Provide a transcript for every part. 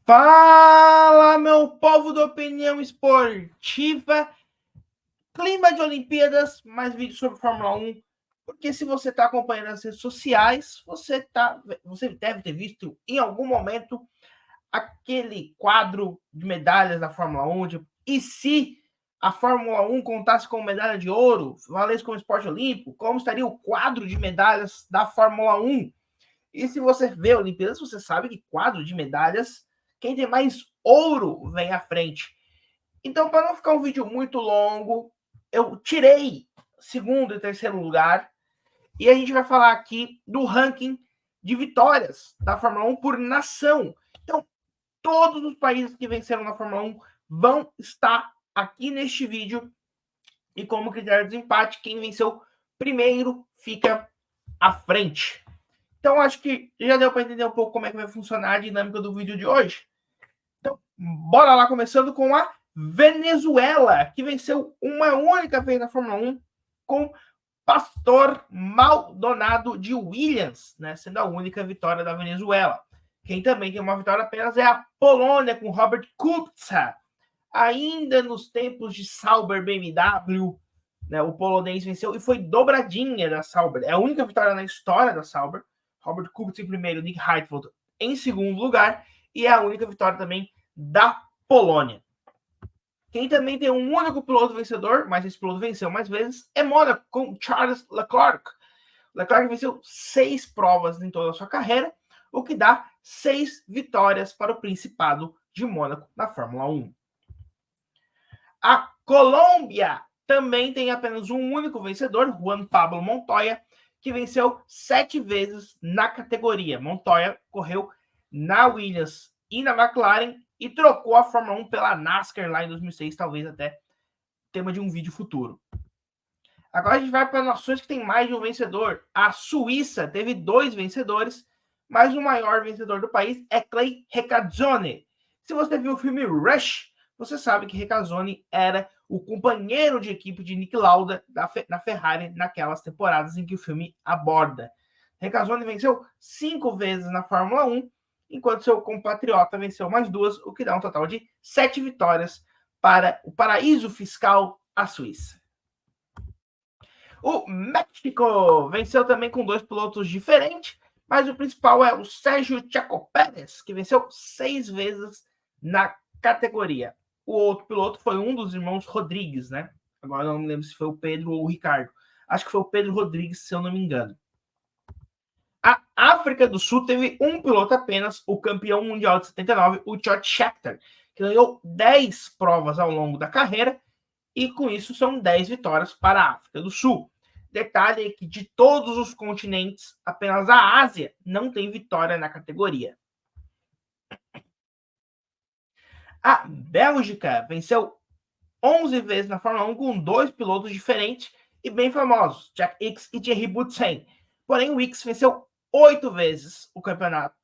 Fala, meu povo da opinião esportiva, clima de Olimpíadas, mais vídeos sobre Fórmula 1, porque se você está acompanhando as redes sociais, você deve ter visto em algum momento aquele quadro de medalhas da Fórmula 1, e se a Fórmula 1 contasse com medalha de ouro, valesse como esporte olímpico, como estaria o quadro de medalhas da Fórmula 1? E se você vê a Olimpíadas, você sabe que quadro de medalhas, quem tem mais ouro vem à frente. Então, para não ficar um vídeo muito longo, eu tirei segundo e terceiro lugar e a gente vai falar aqui do ranking de vitórias da Fórmula 1 por nação. Então, todos os países que venceram na Fórmula 1 vão estar aqui neste vídeo. E como critério de desempate, quem venceu primeiro fica à frente. Então, acho que já deu para entender um pouco como é que vai funcionar a dinâmica do vídeo de hoje. Então, bora lá, começando com a Venezuela, que venceu uma única vez na Fórmula 1 com Pastor Maldonado de Williams, né, sendo a única vitória da Venezuela. Quem também tem uma vitória apenas é a Polônia, com Robert Kubica. Ainda nos tempos de Sauber BMW, né, o polonês venceu e foi dobradinha da Sauber. É a única vitória na história da Sauber. Robert Kubica em primeiro, Nick Heidfeld em segundo lugar, e é a única vitória também da Polônia. Quem também tem um único piloto vencedor, mas esse piloto venceu mais vezes, é Mônaco, com Charles Leclerc. Leclerc venceu 6 provas em toda a sua carreira, o que dá 6 vitórias para o Principado de Mônaco na Fórmula 1. A Colômbia também tem apenas um único vencedor, Juan Pablo Montoya, que venceu 7 vezes na categoria. Montoya correu na Williams e na McLaren e trocou a Fórmula 1 pela NASCAR lá em 2006, talvez até tema de um vídeo futuro. Agora a gente vai para nações que tem mais de um vencedor. A Suíça teve 2 vencedores, mas o maior vencedor do país é Clay Regazzoni. Se você viu o filme Rush, você sabe que Regazzoni era o companheiro de equipe de Nick Lauda na Ferrari naquelas temporadas em que o filme aborda. Regazzoni venceu 5 vezes na Fórmula 1, enquanto seu compatriota venceu mais 2, o que dá um total de 7 vitórias para o paraíso fiscal, a Suíça. O México venceu também com 2 pilotos diferentes, mas o principal é o Sérgio Checo Pérez, que venceu 6 vezes na categoria. O outro piloto foi um dos irmãos Rodrigues, né? Agora não me lembro se foi o Pedro ou o Ricardo. Acho que foi o Pedro Rodrigues, se eu não me engano. A África do Sul teve um piloto apenas, o campeão mundial de 79, o George Scheckter, que ganhou 10 provas ao longo da carreira, e com isso são 10 vitórias para a África do Sul. Detalhe é que de todos os continentes, apenas a Ásia não tem vitória na categoria. A Bélgica venceu 11 vezes na Fórmula 1 com 2 pilotos diferentes e bem famosos, Jack Ickx e Thierry Boutsen. Porém, o Ickx venceu 8 vezes o campeonato,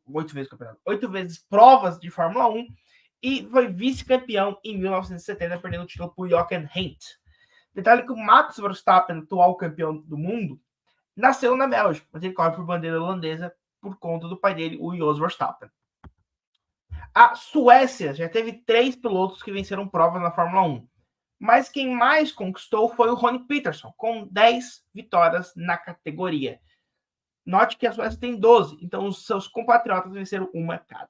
8 vezes provas de Fórmula 1 e foi vice-campeão em 1970, perdendo o título por Jochen Rindt. Detalhe que o Max Verstappen, atual campeão do mundo, nasceu na Bélgica, mas ele corre por bandeira holandesa por conta do pai dele, o Jos Verstappen. A Suécia já teve 3 pilotos que venceram provas na Fórmula 1, mas quem mais conquistou foi o Ronnie Peterson, com 10 vitórias na categoria. Note que a Suécia tem 12, então os seus compatriotas venceram uma cada.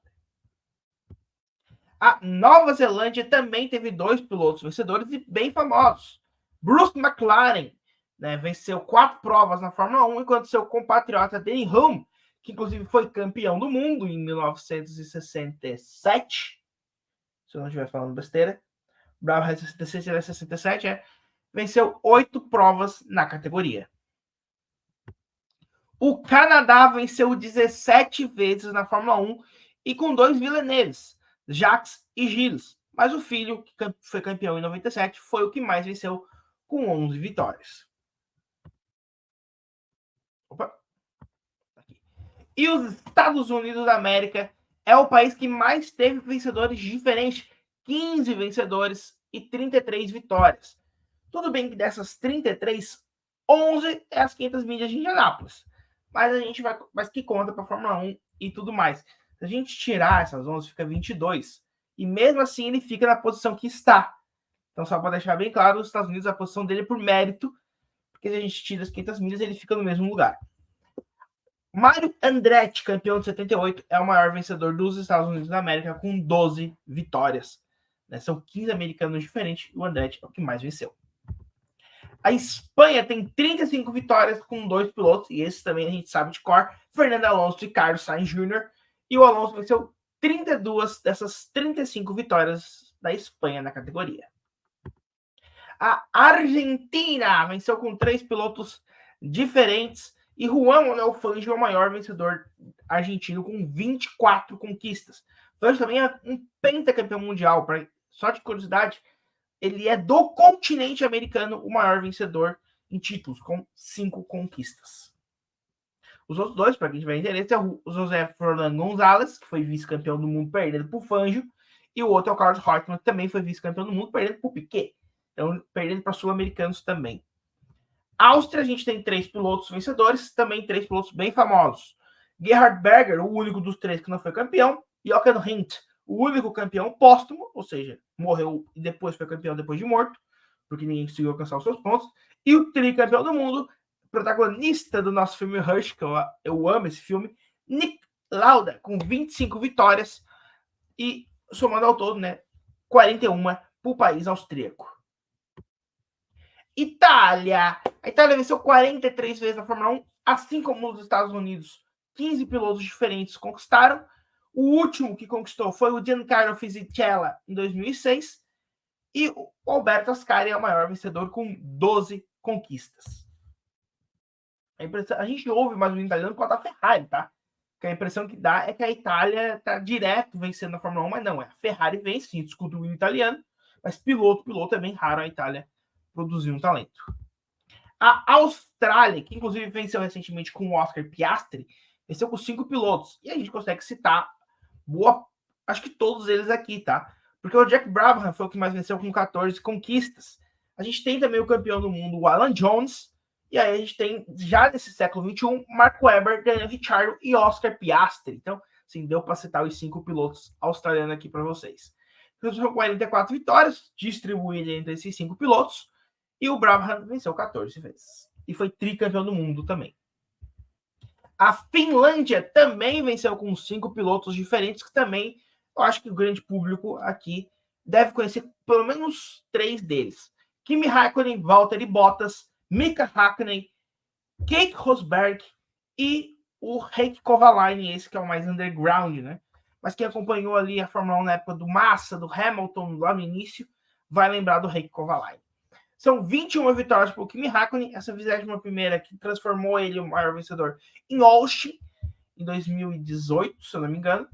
A Nova Zelândia também teve 2 pilotos vencedores e bem famosos. Bruce McLaren, né, venceu 4 provas na Fórmula 1, enquanto seu compatriota Denny Hulme, que inclusive foi campeão do mundo em 1967, se eu não estiver falando besteira, Bravo 66 e 67, venceu 8 provas na categoria. O Canadá venceu 17 vezes na Fórmula 1 e com 2 Villeneuves, Jacques e Gilles, mas o filho, que foi campeão em 97, foi o que mais venceu, com 11 vitórias. Opa. E os Estados Unidos da América é o país que mais teve vencedores diferentes, 15 vencedores e 33 vitórias. Tudo bem que dessas 33, 11 é as 500 milhas de Indianápolis, mas a gente vai, mas que conta para a Fórmula 1 e tudo mais. Se a gente tirar essas 11, fica 22. E mesmo assim ele fica na posição que está. Então, só para deixar bem claro, os Estados Unidos, a posição dele é por mérito, porque se a gente tira as 500 milhas, ele fica no mesmo lugar. Mario Andretti, campeão de 78, é o maior vencedor dos Estados Unidos da América, com 12 vitórias. São 15 americanos diferentes, e o Andretti é o que mais venceu. A Espanha tem 35 vitórias com 2 pilotos, e esses também a gente sabe de cor, Fernando Alonso e Carlos Sainz Jr., e o Alonso venceu 32 dessas 35 vitórias da Espanha na categoria. A Argentina venceu com 3 pilotos diferentes, e Juan Manuel Fangio é o maior vencedor argentino com 24 conquistas. Fangio também é um pentacampeão mundial. Só de curiosidade, ele é do continente americano o maior vencedor em títulos, com 5 conquistas. Os outros dois, para quem tiver interesse, é o José Fernando Gonzalez, que foi vice-campeão do mundo, perdendo para o Fangio, e o outro é o Carlos Reutemann, que também foi vice-campeão do mundo, perdendo para o Piquet. Então, perdendo para sul-americanos também. Áustria, a gente tem 3 pilotos vencedores, também 3 pilotos bem famosos. Gerhard Berger, o único dos 3 que não foi campeão, e Jochen Rindt, o único campeão póstumo, ou seja, morreu e depois foi campeão depois de morto, porque ninguém conseguiu alcançar os seus pontos, e o tricampeão do mundo, protagonista do nosso filme Rush, que eu amo esse filme, Nick Lauda, com 25 vitórias, e somando ao todo, 41 para o país austríaco. Itália. A Itália venceu 43 vezes na Fórmula 1, assim como os Estados Unidos. 15 pilotos diferentes conquistaram. O último que conquistou foi o Giancarlo Fisichella, em 2006. E o Alberto Ascari é o maior vencedor, com 12 conquistas. A gente ouve mais um italiano com a da Ferrari, tá? Porque a impressão que dá é que a Itália está direto vencendo na Fórmula 1, mas não. A Ferrari vence, sim, discute o italiano, mas piloto é bem raro a Itália produzir um talento. A Austrália, que inclusive venceu recentemente com o Oscar Piastri, venceu com 5 pilotos. E a gente consegue citar acho que todos eles aqui, tá? Porque o Jack Brabham foi o que mais venceu com 14 conquistas. A gente tem também o campeão do mundo, o Alan Jones. E aí a gente tem, já nesse século XXI, Mark Webber, Daniel Ricciardo e Oscar Piastri. Então, assim, deu para citar os 5 pilotos australianos aqui para vocês. São 44 vitórias, distribuídas entre esses 5 pilotos. E o Brabham venceu 14 vezes. E foi tricampeão do mundo também. A Finlândia também venceu com 5 pilotos diferentes, que também eu acho que o grande público aqui deve conhecer pelo menos 3 deles. Kimi Raikkonen, Valtteri Bottas, Mika Hakkinen, Keke Rosberg e o Heikki Kovalainen, esse que é o mais underground, né? Mas quem acompanhou ali a Fórmula 1 na época do Massa, do Hamilton, lá no início, vai lembrar do Heikki Kovalainen. São 21 vitórias para o Kimi Raikkonen, essa 21ª que transformou ele o maior vencedor em Austin, em 2018, se eu não me engano,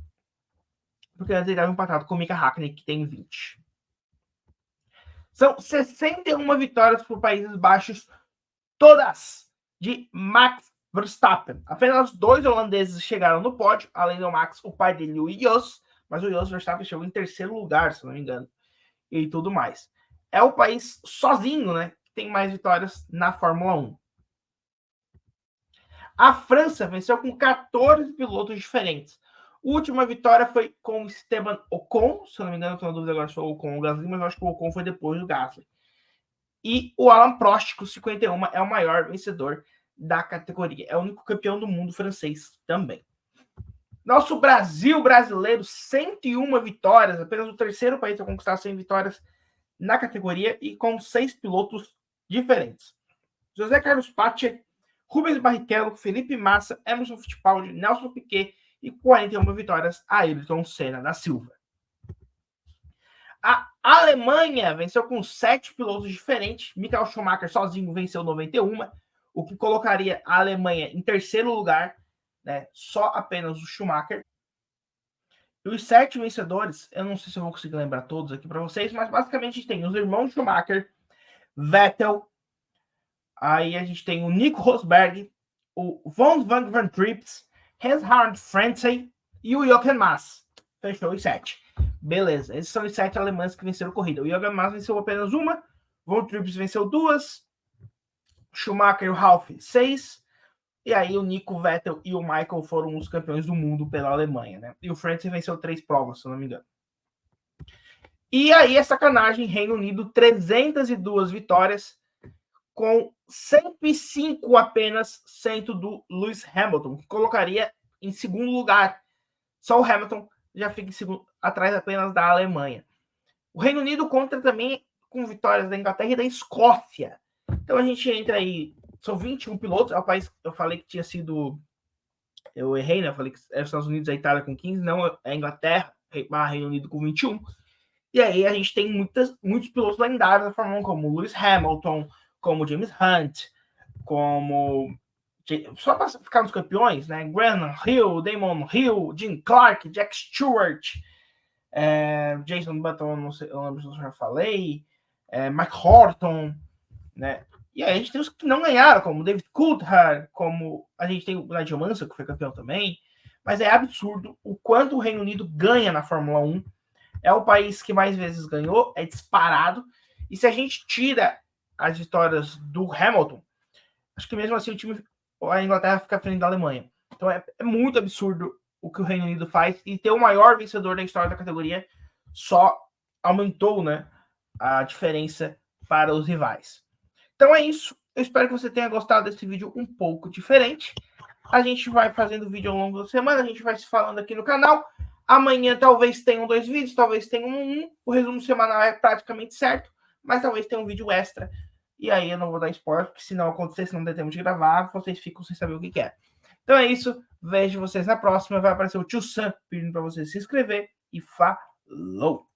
porque antes ele estava empatado com o Mika Hakkinen, que tem 20. São 61 vitórias para os Países Baixos, todas de Max Verstappen. Apenas 2 holandeses chegaram no pódio, além do Max, o pai dele, o Jos, mas o Jos Verstappen chegou em 3º lugar, se não me engano, e tudo mais. É o país sozinho, né, que tem mais vitórias na Fórmula 1. A França venceu com 14 pilotos diferentes. A última vitória foi com o Esteban Ocon, se eu não me engano, estou na dúvida agora se foi o Ocon ou o Gasly, mas eu acho que o Ocon foi depois do Gasly. E o Alain Prost, com 51, é o maior vencedor da categoria. É o único campeão do mundo francês também. Nosso Brasil brasileiro, 101 vitórias, apenas o 3º país a conquistar 100 vitórias na categoria e com 6 pilotos diferentes. José Carlos Pache, Rubens Barrichello, Felipe Massa, Emerson Fittipaldi, Nelson Piquet e 41 vitórias a Ayrton Senna da Silva. A Alemanha venceu com 7 pilotos diferentes. Michael Schumacher sozinho venceu 91, o que colocaria a Alemanha em 3º lugar, né? Só apenas o Schumacher. E os 7 vencedores, eu não sei se eu vou conseguir lembrar todos aqui para vocês, mas basicamente a gente tem os irmãos Schumacher, Vettel, aí a gente tem o Nico Rosberg, o Von Trips, Hans-Harald Frentzen e o Jochen Mass. Fechou os 7. Beleza, esses são os 7 alemães que venceram a corrida. O Jochen Mass venceu apenas uma, Von Trips venceu 2, Schumacher e o Ralf 6, E aí o Nico, Vettel e o Michael foram os campeões do mundo pela Alemanha, né? E o Frentzen venceu 3 provas, se eu não me engano. E aí é sacanagem, Reino Unido, 302 vitórias, com 105 apenas cento do Lewis Hamilton, que colocaria em segundo lugar. Só o Hamilton já fica em segundo, atrás apenas da Alemanha. O Reino Unido conta também com vitórias da Inglaterra e da Escócia. Então a gente entra aí, são 21 pilotos, é o país, eu falei que tinha sido, eu errei, né? Eu falei que é os Estados Unidos e a Itália com 15, não, é a Inglaterra, Reino Unido com 21. E aí a gente tem muitos pilotos lendários da Fórmula 1, como Lewis Hamilton, como James Hunt, como... Só para ficar nos campeões, né? Graham Hill, Damon Hill, Jim Clark, Jack Stewart, Jason Button, não sei, eu lembro se eu já falei, Mike Horton, né? E aí a gente tem os que não ganharam, como David Coulthard, como a gente tem o Nigel Mansell, que foi campeão também. Mas é absurdo o quanto o Reino Unido ganha na Fórmula 1. É o país que mais vezes ganhou, é disparado. E se a gente tira as vitórias do Hamilton, acho que mesmo assim o time, a Inglaterra fica à frente da Alemanha. Então é muito absurdo o que o Reino Unido faz, e ter o maior vencedor da história da categoria só aumentou, né, a diferença para os rivais. Então é isso. Eu espero que você tenha gostado desse vídeo um pouco diferente. A gente vai fazendo vídeo ao longo da semana, a gente vai se falando aqui no canal. Amanhã talvez tenham 2 vídeos, talvez tenham um. O resumo semanal é praticamente certo, mas talvez tenha um vídeo extra. E aí eu não vou dar spoiler, porque se não acontecer, se não der tempo de gravar, vocês ficam sem saber o que é. Então é isso. Vejo vocês na próxima. Vai aparecer o tio Sam pedindo para você se inscrever. E falou!